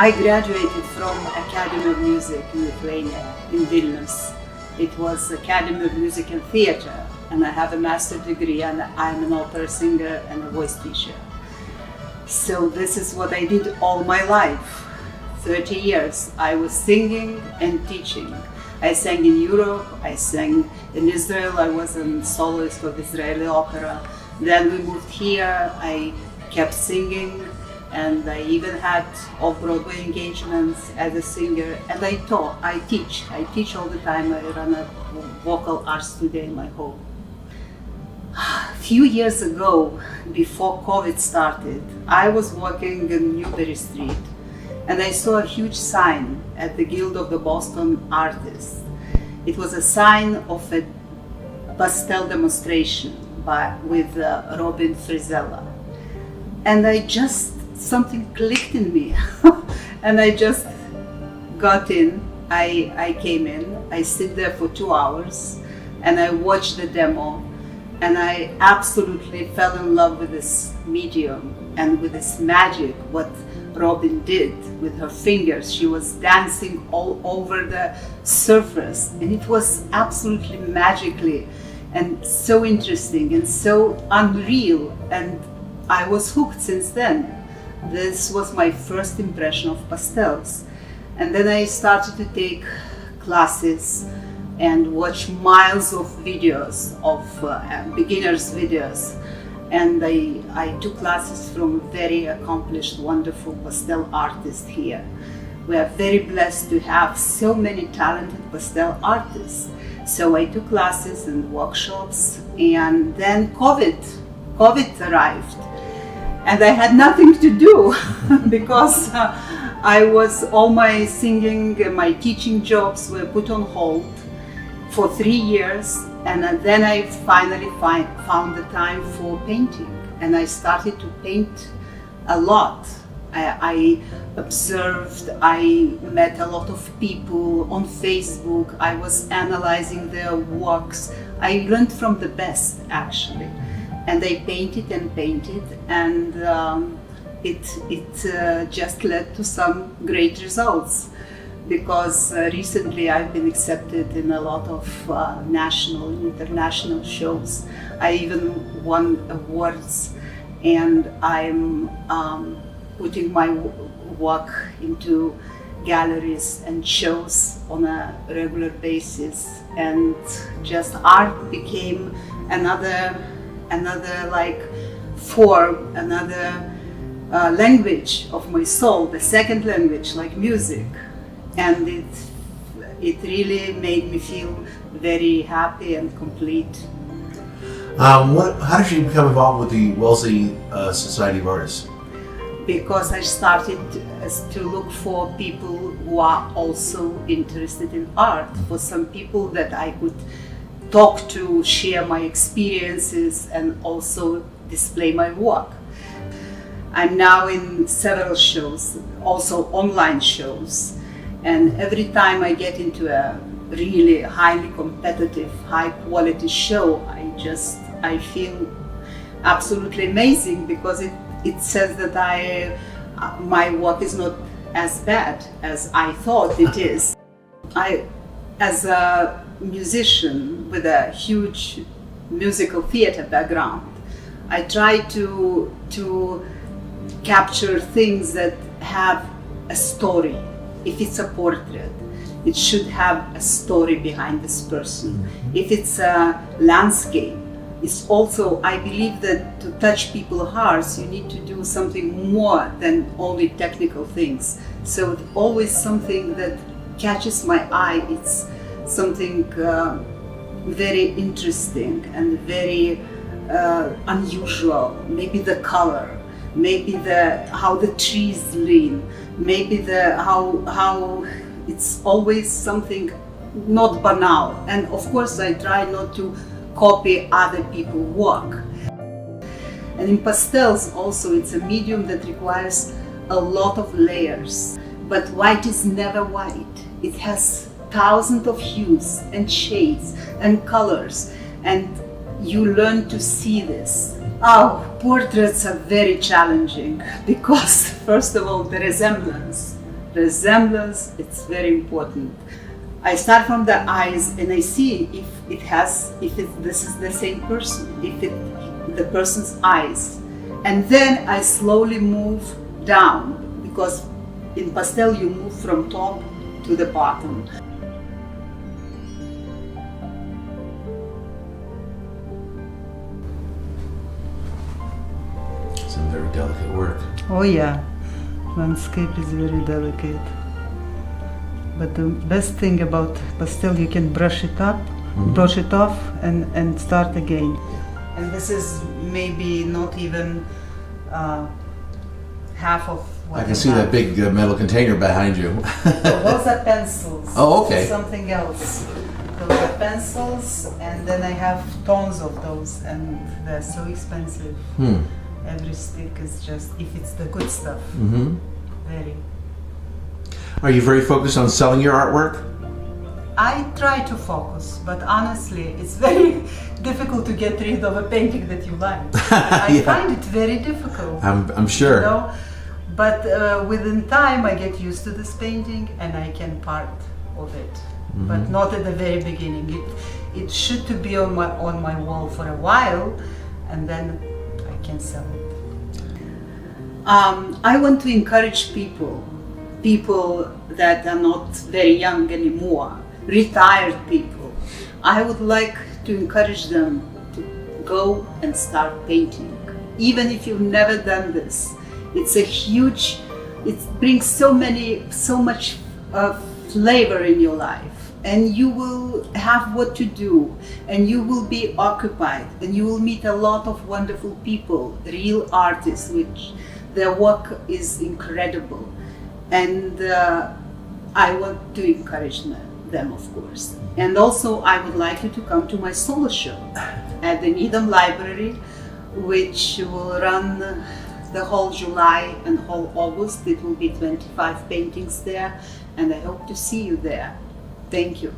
I graduated from Academy of Music in Lithuania, in Vilnius. It was Academy of Music and Theatre, and I have a master's degree, and I'm an opera singer and a voice teacher. So this is what I did all my life. 30 years I was singing and teaching. I sang in Europe, I sang in Israel, I was a soloist of Israeli opera. Then we moved here, I kept singing, and I even had off-Broadway engagements as a singer, and I taught, I teach all the time. I run a vocal art studio in my home. A few years ago, before COVID started, I was walking in Newbury Street, and I saw a huge sign at the Guild of the Pastel Artist. It was a sign of a pastel demonstration with Robin Frizella. And something clicked in me, and I just got in. I came in, I sit there for 2 hours, and I watched the demo, and I absolutely fell in love with this medium and with this magic, what Robin did with her fingers. She was dancing all over the surface, and it was absolutely magically and so interesting and so unreal, and I was hooked since then. This was my first impression of pastels. And then I started to take classes and watch miles of videos, of beginners' videos. And I took classes from very accomplished, wonderful pastel artists here. We are very blessed to have so many talented pastel artists. So I took classes and workshops, and then COVID arrived. And I had nothing to do because all my singing and my teaching jobs were put on hold for 3 years. And then I finally found the time for painting. And I started to paint a lot. I observed, I met a lot of people on Facebook. I was analyzing their works. I learned from the best, actually. And I painted and painted, and it just led to some great results, because recently I've been accepted in a lot of national and international shows. I even won awards, and I'm putting my work into galleries and shows on a regular basis, and just art became another like form, another language of my soul, the second language, like music. And it really made me feel very happy and complete. How did you become involved with the Wellesley Society of Artists? Because I started to look for people who are also interested in art, for some people that I could talk to, share my experiences, and also display my work. I'm now in several shows, also online shows, and every time I get into a really highly competitive, high quality show, I feel absolutely amazing, because it says that my work is not as bad as I thought it is. As a musician with a huge musical theater background, I try to capture things that have a story. If it's a portrait, it should have a story behind this person. If it's a landscape, it's also, I believe that to touch people's hearts, you need to do something more than only technical things. So it's always something that catches my eye. It's something very interesting and very unusual. Maybe the color, maybe how the trees lean, maybe how it's always something not banal. And of course I try not to copy other people's work. And in pastels also, it's a medium that requires a lot of layers. But white is never white. It has thousands of hues and shades and colors, and you learn to see this. Portraits are very challenging because, first of all, the resemblance. resemblance, it's very important. I start from the eyes and I see this is the same person, the person's eyes. And then I slowly move down, because in pastel you move from top to the bottom. Some very delicate work. Oh yeah, landscape is very delicate. But the best thing about pastel, you can brush it up, brush it off, and start again. And this is maybe not even half of what I can see that big metal container behind you. Those are pencils. Oh, okay. This is something else. Those are pencils, and then I have tons of those, and they're so expensive. Every stick is just, if it's the good stuff, very. Are you very focused on selling your artwork? I try to focus, but honestly, it's very difficult to get rid of a painting that you like. I find it very difficult. I'm sure. You know? But within time, I get used to this painting, and I can part of it. But not at the very beginning. It should to be on my wall for a while, and then I can sell it. I want to encourage people that are not very young anymore, retired people. I would like to encourage them to go and start painting. Even if you've never done this, it brings so much flavor in your life, and you will have what to do, and you will be occupied, and you will meet a lot of wonderful people, real artists, which their work is incredible. And I want to encourage them, of course. And also, I would like you to come to my solo show at the Needham Library, which will run the whole July and whole August. It will be 25 paintings there, and I hope to see you there. Thank you.